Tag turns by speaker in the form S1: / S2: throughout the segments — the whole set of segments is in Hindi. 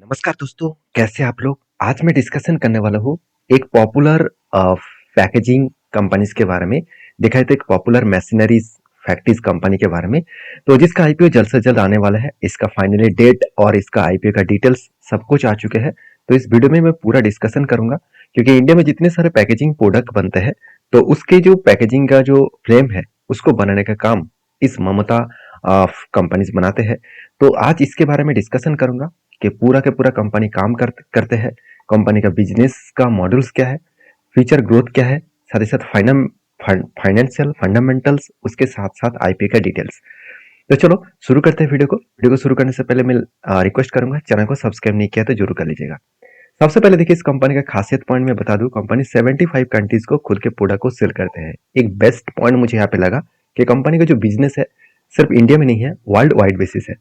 S1: नमस्कार दोस्तों, कैसे आप लोग? आज मैं डिस्कशन करने वाला हूँ एक पॉपुलर पैकेजिंग कंपनीज के बारे में। देखा है तो एक पॉपुलर मशीनरीज फैक्ट्रीज कंपनी के बारे में, तो जिसका आईपीओ जल्द से जल्द आने वाला है। इसका फाइनली डेट और इसका आईपीओ का डिटेल्स सब कुछ आ चुके हैं। तो इस वीडियो में मैं पूरा डिस्कशन करूंगा, क्योंकि इंडिया में जितने सारे पैकेजिंग प्रोडक्ट बनते हैं, तो उसके जो पैकेजिंग का जो फ्रेम है उसको बनाने का काम इस ममता कंपनीज बनाते हैं। तो आज इसके बारे में डिस्कशन करूंगा कि पूरा के पूरा कंपनी काम करते हैं, कंपनी का बिजनेस का मॉडल्स क्या है, फ्यूचर ग्रोथ क्या है, साथ ही साथ फाइनेंशियल फंडामेंटल्स, उसके साथ साथ आईपी का डिटेल्स। तो चलो शुरू करते हैं वीडियो को शुरू करने से पहले मैं रिक्वेस्ट करूंगा, चैनल को सब्सक्राइब नहीं किया तो जरूर कर लीजिएगा। सबसे पहले देखिए, इस कंपनी का खासियत पॉइंट में बता दूं, कंपनी 75 कंट्रीज को खुद के प्रोडक्ट को सेल करते हैं। एक बेस्ट पॉइंट मुझे यहाँ पे लगा कि कंपनी का जो बिजनेस है सिर्फ इंडिया में नहीं है, वर्ल्ड वाइड बेसिस है।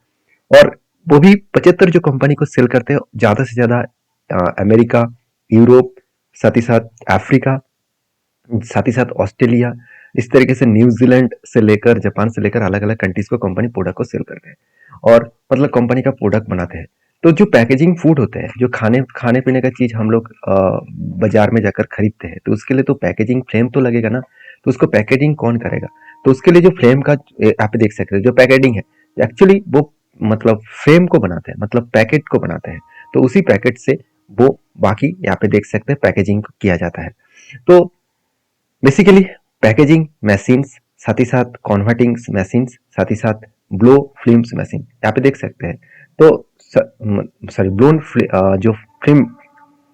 S1: और वो भी 75 जो कंपनी को सेल करते हैं, ज्यादा से ज्यादा अमेरिका, यूरोप, साथ ही साथ अफ्रीका, साथ ही साथ ऑस्ट्रेलिया, इस तरीके से न्यूजीलैंड से लेकर जापान से लेकर अलग अलग कंट्रीज को कंपनी प्रोडक्ट को सेल करते हैं और मतलब कंपनी का प्रोडक्ट बनाते हैं। तो जो पैकेजिंग फूड होते हैं, जो खाने खाने पीने का चीज हम लोग बाजार में जाकर खरीदते हैं, तो उसके लिए तो पैकेजिंग फ्रेम तो लगेगा ना। तो उसको पैकेजिंग कौन करेगा? तो उसके लिए जो फ्रेम का आप देख सकते हैं, जो पैकेजिंग है एक्चुअली वो मतलब फ्रेम को बनाते हैं, मतलब पैकेट को बनाते हैं। तो उसी पैकेट से वो बाकी यहाँ पे देख सकते हैं पैकेजिंग किया जाता है। तो बेसिकली पैकेजिंग मशीन्स, साथ ही साथ कन्वर्टिंग मशीन्स, साथ ही साथ ब्लो फिल्म्स मशीन यहाँ पे देख सकते हैं। तो सॉरी ब्लोन जो फिल्म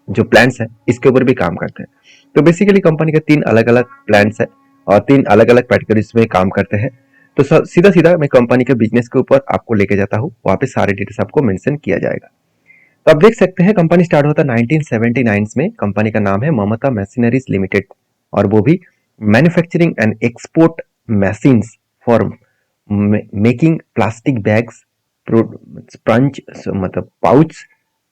S1: जो प्लांट्स है इसके ऊपर भी काम करते हैं। तो बेसिकली कंपनी के तीन अलग अलग प्लांट्स है और तीन अलग अलग कैटेगरीज में काम करते हैं। तो सीधा सीधा मैं कंपनी के बिजनेस के ऊपर आपको लेके जाता हूँ, वहां पे सारे डिटेल्स आपको मेंशन किया जाएगा। तो आप देख सकते हैं कंपनी स्टार्ट होता है 1979 में। कंपनी का नाम है ममता मशीनरीज लिमिटेड, और वो भी manufacturing and export machines for making plastic bags, sponge मतलब पाउच,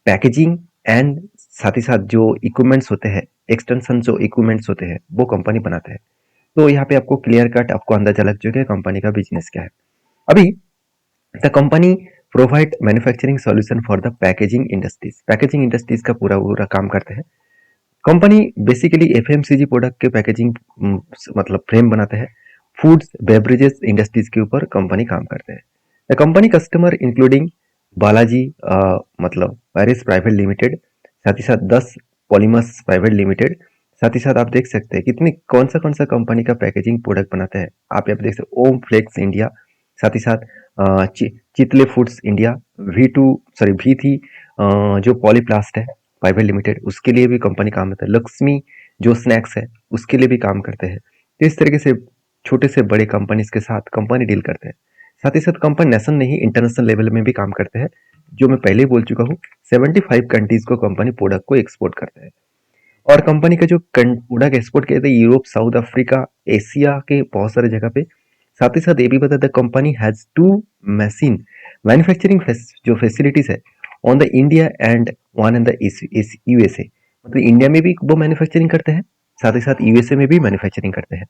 S1: पैकेजिंग एंड साथ ही साथ जो इक्विपमेंट्स होते हैं, एक्सटेंशन जो इक्विपमेंट्स होते हैं, वो कंपनी बनाते हैं। तो यहाँ पे आपको क्लियर कट आपको अंदाजा लग चुका है कंपनी का बिजनेस क्या है। अभी the company provide manufacturing solution for the packaging industries का पूरा पूरा काम करते हैं। कंपनी बेसिकली एफएमसीजी प्रोडक्ट के पैकेजिंग मतलब फ्रेम बनाते हैं। फूड्स बेवरेजेस इंडस्ट्रीज के ऊपर कंपनी काम करते हैं। The company customer including Balaji मतलब पैरिस प्राइवेट लिमिटेड, साथ ही साथ 10 पॉलीमर्स प्राइवेट लिमिटेड, साथ ही साथ आप देख सकते हैं कितने कौन सा कंपनी का पैकेजिंग प्रोडक्ट बनाते हैं। आप यहाँ पे देख सकते ओम फ्लेक्स इंडिया, साथ ही साथ चितले फूड्स इंडिया, V3 जो पॉलीप्लास्ट है प्राइवेट लिमिटेड, उसके लिए भी कंपनी काम करता है। लक्ष्मी जो स्नैक्स है उसके लिए भी काम करते हैं। तो इस तरीके से छोटे से बड़े कंपनीज के साथ कंपनी डील करते हैं। साथ ही साथ कंपनी नेशनल नहीं इंटरनेशनल लेवल में भी काम करते हैं। जो मैं पहले ही बोल चुका हूँ, 75 कंट्रीज को कंपनी प्रोडक्ट को एक्सपोर्ट करते हैं। और कंपनी का जो प्रोडक्ट एक्सपोर्ट किया था यूरोप, साउथ अफ्रीका, एशिया के बहुत सारे जगह पे। साथ ही साथ ये भी बता the company has two machine manufacturing जो फैसिलिटीज है on the India and one in the USA. मतलब इंडिया में भी वो मैन्युफैक्चरिंग करते हैं, साथ ही साथ यूएसए में भी मैन्युफैक्चरिंग करते हैं।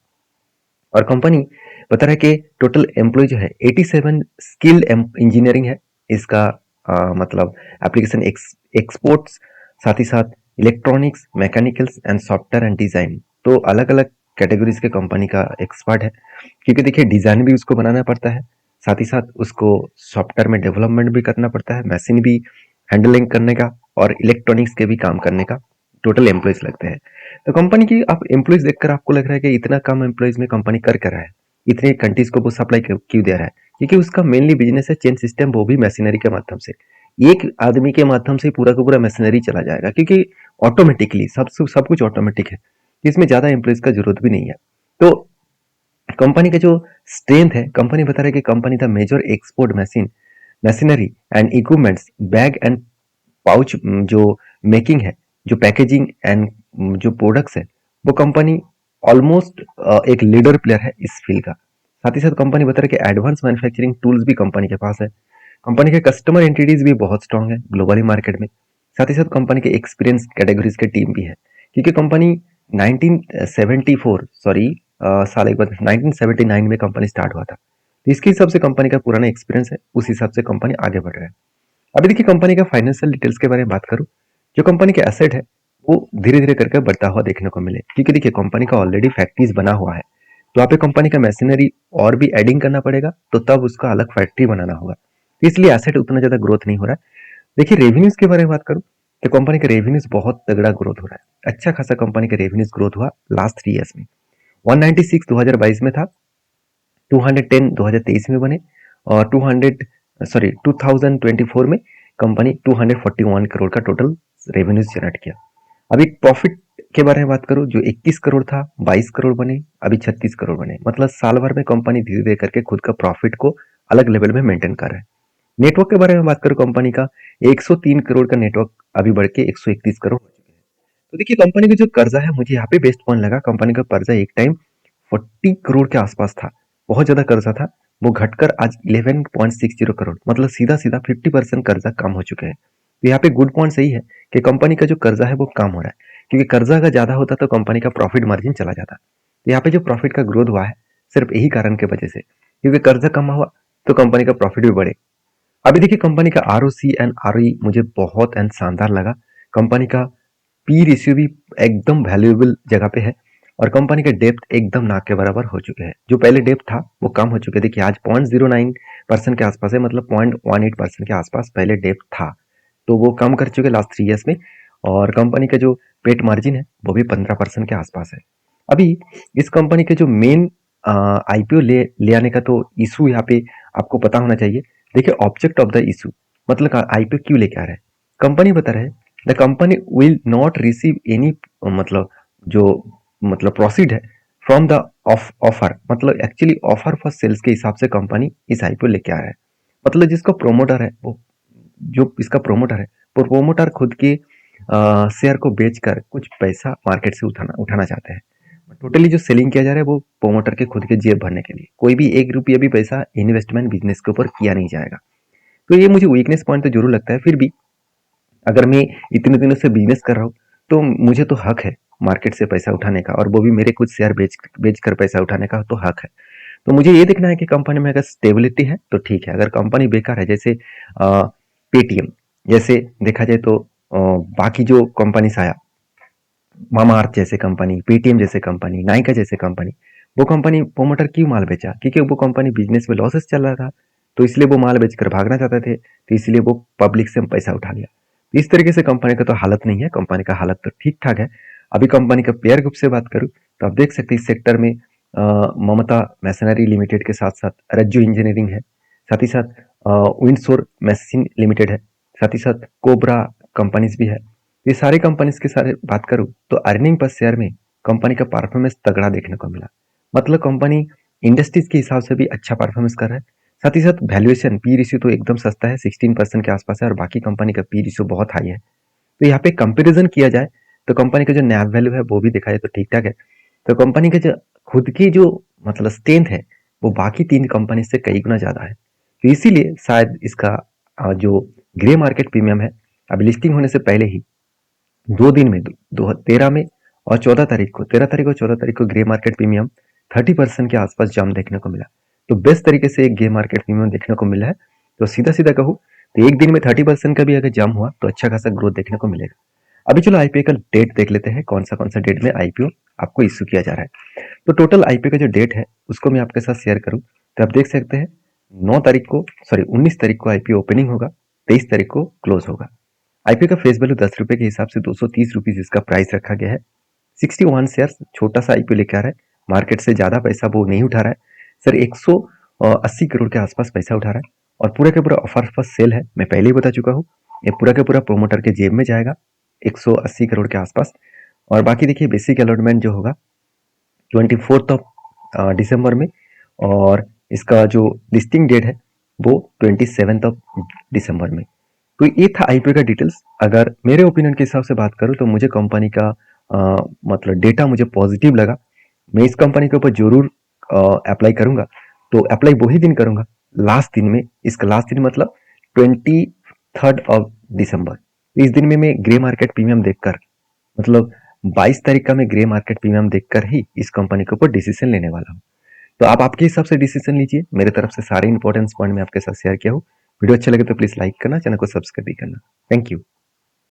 S1: और कंपनी बता रहा है कि टोटल एम्प्लॉय जो है 87 स्किल इंजीनियरिंग है इसका, मतलब एप्लीकेशन एक्सपोर्ट्स, साथ ही साथ electronics, mechanicals and software and design. तो अलग अलग कैटेगरीज के कंपनी का एक्सपर्ट है, क्योंकि देखिए डिजाइन भी उसको बनाना पड़ता है, साथ ही साथ उसको सॉफ्टवेयर में डेवलपमेंट भी करना पड़ता है, मशीन भी हैंडलिंग करने का और इलेक्ट्रॉनिक्स के भी काम करने का टोटल एम्प्लॉयज लगते हैं। तो कंपनी की आप एम्प्लॉयज देखकर आपको लग रहा है कि इतना कम एम्प्लॉयज में कंपनी कर रहा है, इतने कंट्रीज को वो सप्लाई क्यों दे रहा है? क्योंकि उसका मेनली बिजनेस है चेन सिस्टम, वो भी मशीनरी के माध्यम से। एक आदमी के माध्यम से पूरा का पूरा मशीनरी चला जाएगा, क्योंकि ऑटोमेटिकली सब कुछ ऑटोमेटिक है, इसमें ज्यादा एम्प्लॉयज का जरूरत भी नहीं है। तो कंपनी का जो स्ट्रेंथ है, कंपनी बता रहा है कि company the major export machinery and equipments, bag and pouch जो मेकिंग है, जो पैकेजिंग एंड जो प्रोडक्ट्स है, वो कंपनी ऑलमोस्ट एक लीडर प्लेयर है इस फील्ड का। साथ ही साथ कंपनी बता रही है कि एडवांस मैन्युफैक्चरिंग टूल्स भी कंपनी के पास है। कंपनी के कस्टमर एंटिटीज भी बहुत स्ट्रांग है ग्लोबली मार्केट में। साथ ही साथ कंपनी के एक्सपीरियंस कैटेगरीज के टीम भी है, क्योंकि कंपनी 1974 सॉरी साल एक बाद 1979 में कंपनी स्टार्ट हुआ था। तो इसके हिसाब से कंपनी का पुराना एक्सपीरियंस है, उस हिसाब से कंपनी आगे बढ़ रहा है। अभी देखिए कंपनी का फाइनेंशियल डिटेल्स के बारे में बात करूं, जो कंपनी के एसेट है वो धीरे धीरे करके बढ़ता हुआ देखने को मिले, क्योंकि देखिए कंपनी का ऑलरेडी फैक्ट्रीज बना हुआ है, तो यहाँ पे कंपनी का मशीनरी और भी एडिंग करना पड़ेगा, तो तब उसका अलग फैक्ट्री बनाना होगा, तो इसलिए एसेट उतना ज्यादा ग्रोथ नहीं हो रहा है। देखिए रेवेन्यूज के बारे में बात करूं तो कंपनी का रेवेन्यूज बहुत तगड़ा ग्रोथ हो रहा है, अच्छा खासा कंपनी का रेवेन्यूज ग्रोथ हुआ लास्ट 3 ईयर्स में। 196 2022 में था, 210 2023 में बने, और 2024 में कंपनी 241 करोड़ का टोटल रेवेन्यूज जनरेट किया। अभी प्रॉफिट के बारे में बात करूं, जो 21 करोड़ था 22 करोड़ बने, अभी 36 करोड़ बने, मतलब साल भर में कंपनी धीरे धीरे करके खुद का प्रॉफिट को अलग लेवल में मेंटेन कर रहा है। नेटवर्क के बारे में बात करूं कंपनी का, 103 करोड़ का नेटवर्क अभी बढ़ के 131 करोड़ हो चुके हैं। तो देखिए कंपनी का जो कर्जा है, मुझे यहाँ पे बेस्ट पॉइंट लगा, कंपनी का कर्जा एक टाइम 40 करोड़ के आसपास था, बहुत ज्यादा कर्जा था, वो घटकर आज 11.60 करोड़, मतलब सीधा सीधा 50% कर्जा कम हो चुके हैं। तो यहाँ पे गुड पॉइंट सही है कि कंपनी का जो कर्जा है वो कम हो रहा है, क्योंकि कर्जा अगर ज्यादा होता तो कंपनी का प्रॉफिट मार्जिन चला जाता। तो यहाँ पे जो प्रॉफिट का ग्रोथ हुआ है सिर्फ यही कारण के वजह से, क्योंकि कर्जा कम हुआ तो कंपनी का प्रॉफिट भी बढ़े। अभी देखिए कंपनी का ROC एंड ROE मुझे बहुत एंड शानदार लगा, कंपनी का पी रेशियो भी एकदम वैल्यूएबल जगह पे है, और कंपनी का डेप्थ एकदम ना के बराबर हो चुके हैं, जो पहले डेप्थ था वो कम हो चुके हैं। देखिए आज 0.09% के आसपास है, मतलब 0.18% के आसपास पहले डेप्थ था, तो वो कम कर चुके लास्ट 3 ईयर्स में। और कंपनी का जो पेट मार्जिन है वो भी 15% के आसपास है। अभी इस कंपनी के जो मेन IPO ले आने का तो इशू यहाँ पे आपको पता होना चाहिए। देखिए ऑब्जेक्ट ऑफ द इशू, मतलब IPO क्यों लेके आ रहे हैं, कंपनी बता रहे हैं the company will not receive any, मतलब जो मतलब प्रोसीड है फ्रॉम द ऑफर, मतलब एक्चुअली ऑफर फॉर सेल्स के हिसाब से कंपनी इस IPO लेके आ रहा है। मतलब जिसको प्रोमोटर है वो, जो इसका प्रोमोटर है वो प्रोमोटर खुद के शेयर को बेचकर कुछ पैसा मार्केट से उठाना चाहते हैं। टोटली जो सेलिंग किया जा रहा है वो प्रोमोटर के खुद के जेब भरने के लिए, कोई भी 1 रुपया भी पैसा इन्वेस्टमेंट बिजनेस के ऊपर किया नहीं जाएगा। तो ये मुझे वीकनेस पॉइंट तो जरूर लगता है, फिर भी अगर मैं इतने दिनों से बिजनेस कर रहा हूँ तो मुझे तो हक है मार्केट से पैसा उठाने का, और वो भी मेरे कुछ शेयर बेच कर पैसा उठाने का तो हक है। तो मुझे ये देखना है कि कंपनी में अगर स्टेबिलिटी है तो ठीक है, अगर कंपनी बेकार है, जैसे पेटीएम जैसे देखा जाए तो बाकी जो कंपनीज आया, मामाअर्थ जैसे कंपनी, पेटीएम जैसे कंपनी, नाइका जैसे कंपनी, वो कंपनी प्रोमोटर क्यों माल बेचा, क्योंकि वो कंपनी बिजनेस में लॉसेस चल रहा था, तो इसलिए वो माल बेचकर भागना चाहते थे, तो इसलिए वो पब्लिक से पैसा उठा लिया। इस तरीके से कंपनी का तो हालत नहीं है, कंपनी का हालत तो ठीक ठाक है। अभी कंपनी का पेयर ग्रुप से बात करूं तो आप देख सकते हैं इस सेक्टर में ममता मैसनरी लिमिटेड के साथ साथ रज्जू इंजीनियरिंग है, साथ ही साथ विंडसोर मशीन लिमिटेड है, साथ ही साथ कोबरा कंपनीज भी है। ये सारे कंपनीज के सारे बात करूं तो अर्निंग पर शेयर में कंपनी का परफॉर्मेंस तगड़ा देखने को मिला, मतलब कंपनी इंडस्ट्रीज के हिसाब से भी अच्छा परफॉर्मेंस कर रहा है। साथ ही साथ वैल्यूएशन पी रेशियो तो एकदम सस्ता है, 16% के आसपास है, और बाकी कंपनी का पी रेशियो बहुत हाई है। तो यहाँ पे कंपेरिजन किया जाए तो कंपनी का जो नैव वैल्यू है वो भी देखा जाए तो ठीक ठाक है। तो कंपनी का जो खुद की जो मतलब स्ट्रेंथ है वो बाकी 3 कंपनी से कई गुना ज्यादा है, तो इसीलिए शायद इसका जो ग्रे मार्केट प्रीमियम है अभी लिस्टिंग होने से पहले ही 2 दिन में 13 में और 14 तारीख को, 13 तारीख और 14 तारीख को ग्रे मार्केट प्रीमियम 30% के आसपास जंप देखने को मिला। तो बेस्ट तरीके से एक ग्रे मार्केट प्रीमियम देखने को मिला है। तो सीधा सीधा कहूँ तो एक दिन में 30% का भी अगर जंप हुआ तो अच्छा खासा ग्रोथ देखने को मिलेगा। अभी चलो IPO का डेट देख लेते हैं, कौन सा डेट में IPO आपको इश्यू किया जा रहा है। तो टोटल IPO का जो डेट है उसको मैं आपके साथ शेयर करूं तो आप देख सकते हैं 9 तारीख को, सॉरी 19 तारीख को IPO ओपनिंग होगा, 23 तारीख को क्लोज होगा। IPO का फेस वैल्यू 10 रुपए के हिसाब से 230 रुपीज इसका प्राइस रखा गया है। 61 शेयर, छोटा सा IPO लेके आ रहा है, मार्केट से ज्यादा पैसा वो नहीं उठा रहा है सर, 180 करोड़ के आसपास पैसा उठा रहा है, और पूरा का पूरा ऑफर फर्स्ट सेल है, मैं पहले ही बता चुका हूँ, ये पूरा का पूरा प्रोमोटर के जेब में जाएगा 180 करोड़ के आसपास। और बाकी देखिए बेसिक अलॉटमेंट जो होगा 24 दिसंबर में, और इसका जो लिस्टिंग डेट है वो 27 दिसंबर में। तो ये था IPO का डिटेल्स। अगर मेरे ओपिनियन के हिसाब से बात करूं तो मुझे कंपनी का मतलब डेटा मुझे पॉजिटिव लगा, मैं इस कंपनी के ऊपर जरूर अप्लाई करूंगा। तो अप्लाई वही दिन करूंगा लास्ट दिन में, इसका लास्ट दिन मतलब 23 दिसंबर। इस दिन में मैं ग्रे मार्केट प्रीमियम देखकर, मतलब 22 तारीख का मैं ग्रे मार्केट प्रीमियम देखकर ही इस कंपनी के ऊपर डिसीजन लेने वाला हूँ। तो आप आपके हिसाब से डिसीजन लीजिए, मेरे तरफ से सारे इंपॉर्टेंस पॉइंट में आपके साथ शेयर किया हूँ। वीडियो अच्छा लगे तो प्लीज़ लाइक करना, चैनल को सब्सक्राइब भी करना। Thank you.